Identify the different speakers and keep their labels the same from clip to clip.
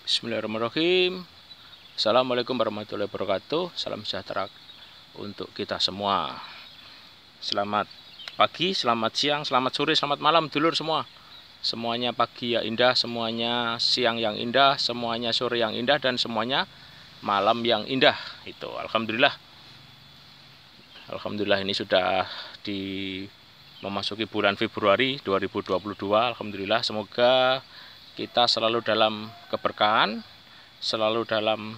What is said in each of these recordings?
Speaker 1: Bismillahirrahmanirrahim. Assalamualaikum warahmatullahi wabarakatuh. Salam sejahtera untuk kita semua. Selamat pagi, selamat siang, selamat sore, selamat malam dulur semua. Semuanya pagi yang indah, semuanya siang yang indah, semuanya sore yang indah, dan semuanya malam yang indah. Itu alhamdulillah. Alhamdulillah ini sudah memasuki bulan Februari 2022. Alhamdulillah, semoga kita selalu dalam keberkahan, selalu dalam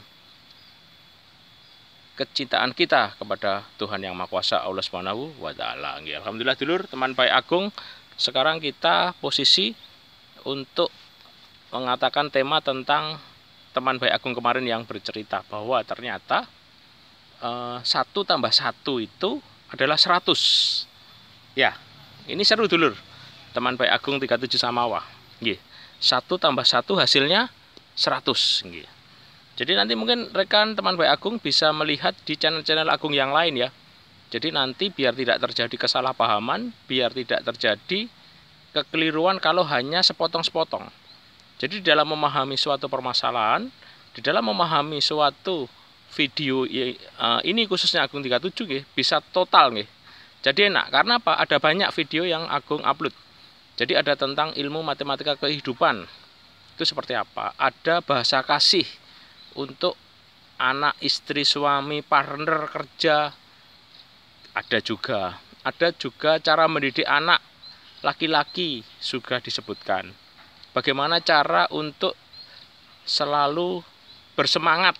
Speaker 1: kecintaan kita kepada Tuhan Yang Maha Kuasa, Allah Subhanahu wa Ta'ala. Alhamdulillah dulur, teman baik Agung, sekarang kita posisi untuk mengatakan tema tentang teman baik Agung kemarin yang bercerita bahwa ternyata 1 tambah 1 itu adalah 100. Ya, ini seru dulur. Teman baik Agung 37 Samawa. 1 tambah 1 hasilnya 100. Jadi nanti mungkin rekan teman baik Agung bisa melihat di channel-channel Agung yang lain ya. Jadi nanti biar tidak terjadi kesalahpahaman, biar tidak terjadi kekeliruan kalau hanya sepotong-sepotong. Jadi dalam memahami suatu permasalahan, di dalam memahami suatu video ini khususnya Agung 37 bisa total nih. Jadi enak, karena apa? Ada banyak video yang Agung upload. Jadi ada tentang ilmu matematika kehidupan, itu seperti apa. Ada bahasa kasih untuk anak, istri, suami, partner kerja. Ada juga cara mendidik anak laki-laki juga disebutkan. Bagaimana cara untuk selalu bersemangat.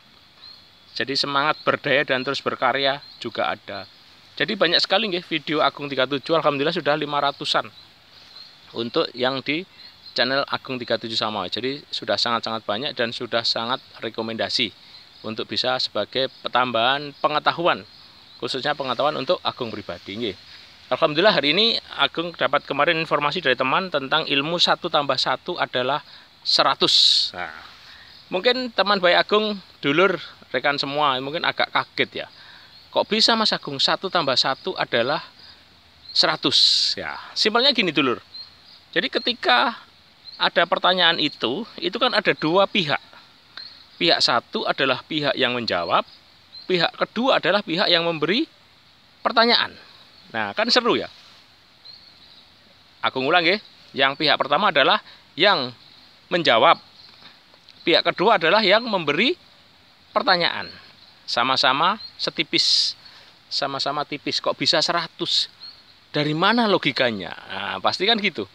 Speaker 1: Jadi semangat berdaya dan terus berkarya juga ada. Jadi banyak sekali nih video Agung 37, alhamdulillah sudah 500-an. Untuk yang di channel Agung 37 Samawa. Jadi sudah sangat-sangat banyak dan sudah sangat rekomendasi untuk bisa sebagai tambahan pengetahuan, khususnya pengetahuan untuk Agung pribadi. Alhamdulillah hari ini Agung dapat kemarin informasi dari teman tentang ilmu 1 tambah 1 adalah 100. Nah, mungkin teman baik Agung, dulur, rekan semua mungkin agak kaget ya. Kok bisa Mas Agung 1 tambah 1 adalah 100? Ya, simpelnya gini dulur. Jadi ketika ada pertanyaan itu kan ada dua pihak. Pihak satu adalah pihak yang menjawab, pihak kedua adalah pihak yang memberi pertanyaan. Nah, kan seru ya. Aku ngulang ya. Yang pihak pertama adalah yang menjawab. Pihak kedua adalah yang memberi pertanyaan. Sama-sama setipis. Sama-sama tipis. Kok bisa 100? Dari mana logikanya? Nah, pasti kan gitu.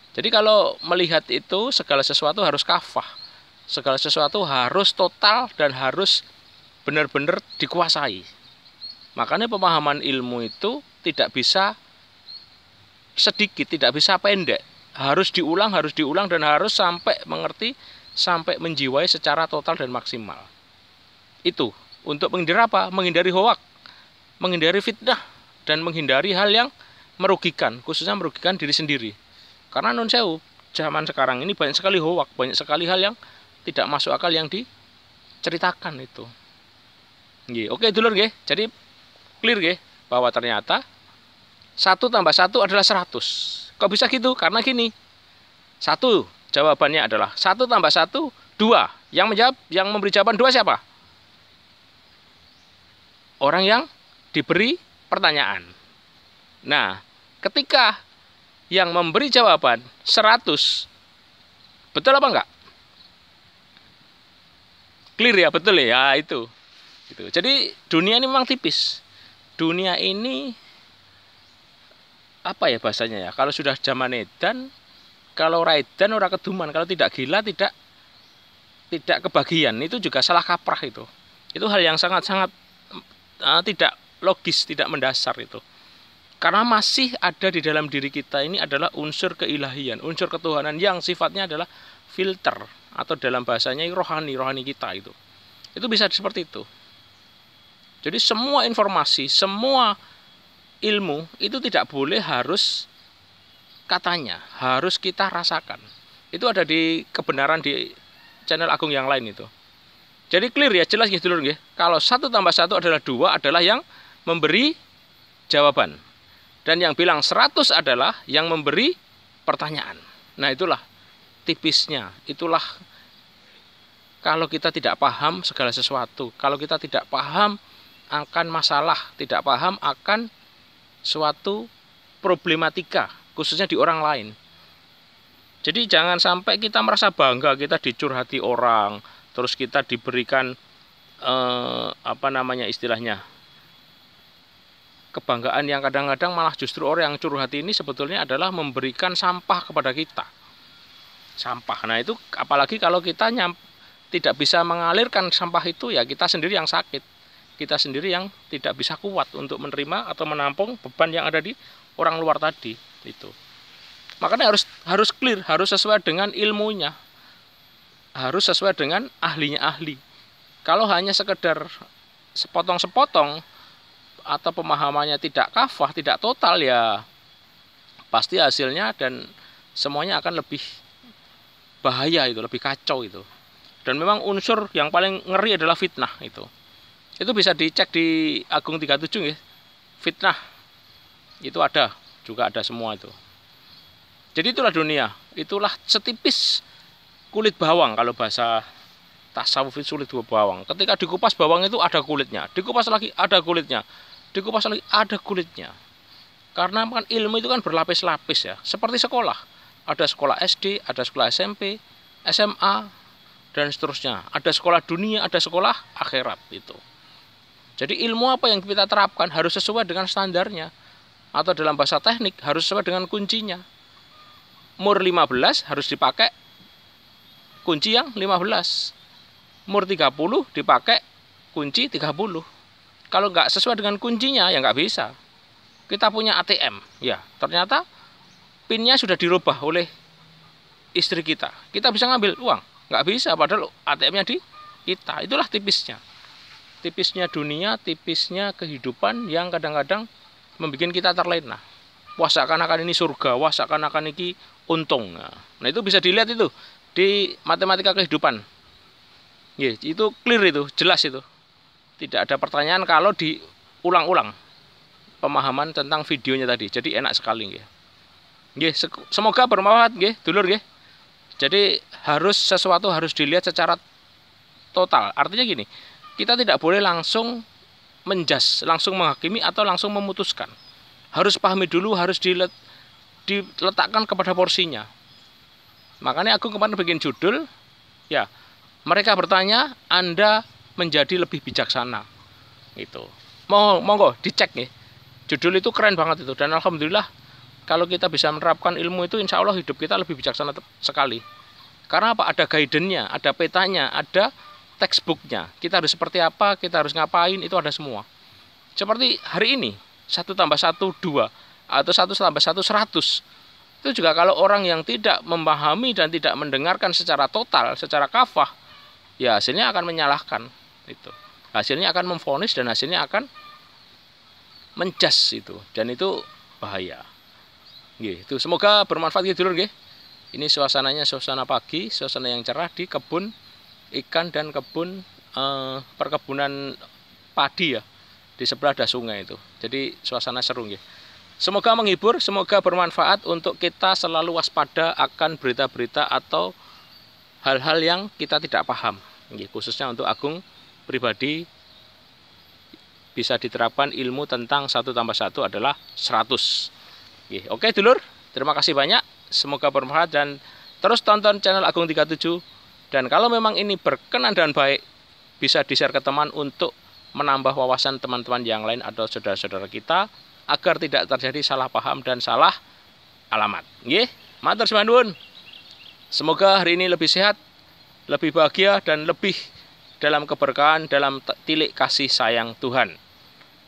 Speaker 1: Jadi kalau melihat itu segala sesuatu harus kafah. Segala sesuatu harus total dan harus benar-benar dikuasai. Makanya pemahaman ilmu itu tidak bisa sedikit, tidak bisa pendek. Harus diulang dan harus sampai mengerti, sampai menjiwai secara total dan maksimal. Itu untuk menghindari apa? Menghindari hoak, menghindari fitnah, dan menghindari hal yang merugikan, khususnya merugikan diri sendiri. Karena non sewu, zaman sekarang ini banyak sekali hoak, banyak sekali hal yang tidak masuk akal yang diceritakan itu. Oke dulur nggih. Jadi clear nggih bahwa ternyata 1 tambah 1 adalah 100. Kok bisa gitu? Karena gini. 1 jawabannya adalah 1 tambah 1 2. Yang memberi jawaban 2 siapa? Orang yang diberi pertanyaan. Nah, ketika yang memberi jawaban 100, betul apa enggak? Clear ya, betul ya, itu. Jadi dunia ini memang tipis. Dunia ini apa ya bahasanya ya? Kalau sudah zaman edan, kalau raidan ora keduman, kalau tidak gila tidak kebagian, itu juga salah kaprah itu. Itu hal yang sangat-sangat tidak logis, tidak mendasar itu. Karena masih ada di dalam diri kita ini adalah unsur keilahian, unsur ketuhanan yang sifatnya adalah filter, atau dalam bahasanya rohani kita itu. Itu bisa seperti itu. Jadi semua informasi, semua ilmu itu tidak boleh harus katanya, harus kita rasakan. Itu ada di kebenaran di channel Agung yang lain itu. Jadi clear ya, jelas gitu dulu ya. Kalau 1 tambah 1 adalah 2 adalah yang memberi jawaban. Dan yang bilang 100 adalah yang memberi pertanyaan. Nah itulah tipisnya, itulah kalau kita tidak paham segala sesuatu, kalau kita tidak paham akan masalah, tidak paham akan suatu problematika, khususnya di orang lain. Jadi jangan sampai kita merasa bangga kita dicurhati orang, terus kita diberikan istilahnya, kebanggaan yang kadang-kadang malah justru orang yang curhat ini sebetulnya adalah memberikan sampah kepada kita. Sampah. Nah itu apalagi kalau kita tidak bisa mengalirkan sampah itu, ya kita sendiri yang sakit. Kita sendiri yang tidak bisa kuat untuk menerima atau menampung beban yang ada di orang luar tadi itu. Makanya harus clear, harus sesuai dengan ilmunya. Harus sesuai dengan ahlinya ahli. Kalau hanya sekedar sepotong-sepotong atau pemahamannya tidak kafah, tidak total, ya pasti hasilnya dan semuanya akan lebih bahaya itu, lebih kacau itu. Dan memang unsur yang paling ngeri adalah fitnah itu. Itu bisa dicek di Agung 37 ya. Fitnah itu juga ada semua itu. Jadi itulah dunia, itulah setipis kulit bawang kalau bahasa tasawuf itu sulit bawang. Ketika dikupas bawang itu ada kulitnya, dikupas lagi ada kulitnya, dikupas lagi ada kulitnya. Karena kan ilmu itu kan berlapis-lapis ya, seperti sekolah. Ada sekolah SD, ada sekolah SMP, SMA, dan seterusnya. Ada sekolah dunia, ada sekolah akhirat itu. Jadi ilmu apa yang kita terapkan harus sesuai dengan standarnya. Atau dalam bahasa teknik harus sesuai dengan kuncinya. Umur 15 harus dipakai kunci yang 15. Umur 30 dipakai kunci 30. Kalau nggak sesuai dengan kuncinya ya nggak bisa. Kita punya ATM, ya ternyata pinnya sudah dirubah oleh istri kita. Kita bisa ngambil uang, nggak bisa padahal ATM-nya di kita. Itulah tipisnya. Tipisnya dunia, tipisnya kehidupan yang kadang-kadang membuat kita terlena. Wah seakan-akan ini surga, wah seakan-akan ini untung. Nah itu bisa dilihat itu di matematika kehidupan. Ya, itu clear itu, jelas itu. Tidak ada pertanyaan kalau diulang-ulang pemahaman tentang videonya tadi. Jadi enak sekali ya. Semoga bermanfaat nggih, dulur nggih. Jadi sesuatu harus dilihat secara total. Artinya gini, kita tidak boleh langsung menjas, langsung menghakimi atau langsung memutuskan. Harus pahami dulu, harus diletakkan kepada porsinya. Makanya aku kemarin bikin judul, ya mereka bertanya, Anda menjadi lebih bijaksana. Itu. Monggo dicek nih. Judul itu keren banget itu, dan alhamdulillah kalau kita bisa menerapkan ilmu itu, insya Allah hidup kita lebih bijaksana sekali. Karena apa? Ada guidance-nya, ada petanya, ada textbook-nya. Kita harus seperti apa, kita harus ngapain, itu ada semua. Seperti hari ini, 1 tambah 1, 2. Atau 1 tambah 1, 100. Itu juga kalau orang yang tidak memahami dan tidak mendengarkan secara total, secara kafah, ya hasilnya akan menyalahkan. Itu. Hasilnya akan memvonis dan hasilnya akan menjas itu. Dan itu bahaya. Gitu. Semoga bermanfaat gitu dulur nggih. Ini suasananya suasana pagi, suasana yang cerah di kebun ikan dan kebun perkebunan padi ya. Di sebelah ada sungai itu. Jadi suasana seru nggih. Semoga menghibur, semoga bermanfaat untuk kita selalu waspada akan berita-berita atau hal-hal yang kita tidak paham. Khususnya untuk Agung pribadi bisa diterapkan ilmu tentang 1 tambah 1 adalah 100. Oke dulur, terima kasih banyak. Semoga bermanfaat dan terus tonton channel Agung 37. Dan kalau memang ini berkenan dan baik, bisa di-share ke teman untuk menambah wawasan teman-teman yang lain atau saudara-saudara kita agar tidak terjadi salah paham dan salah alamat. Matur nuwun. Semoga hari ini lebih sehat, lebih bahagia dan lebih dalam keberkahan, dalam tilik kasih sayang Tuhan.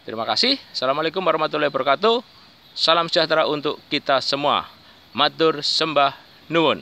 Speaker 1: Terima kasih. Assalamualaikum warahmatullahi wabarakatuh. Salam sejahtera untuk kita semua. Matur sembah nuwun.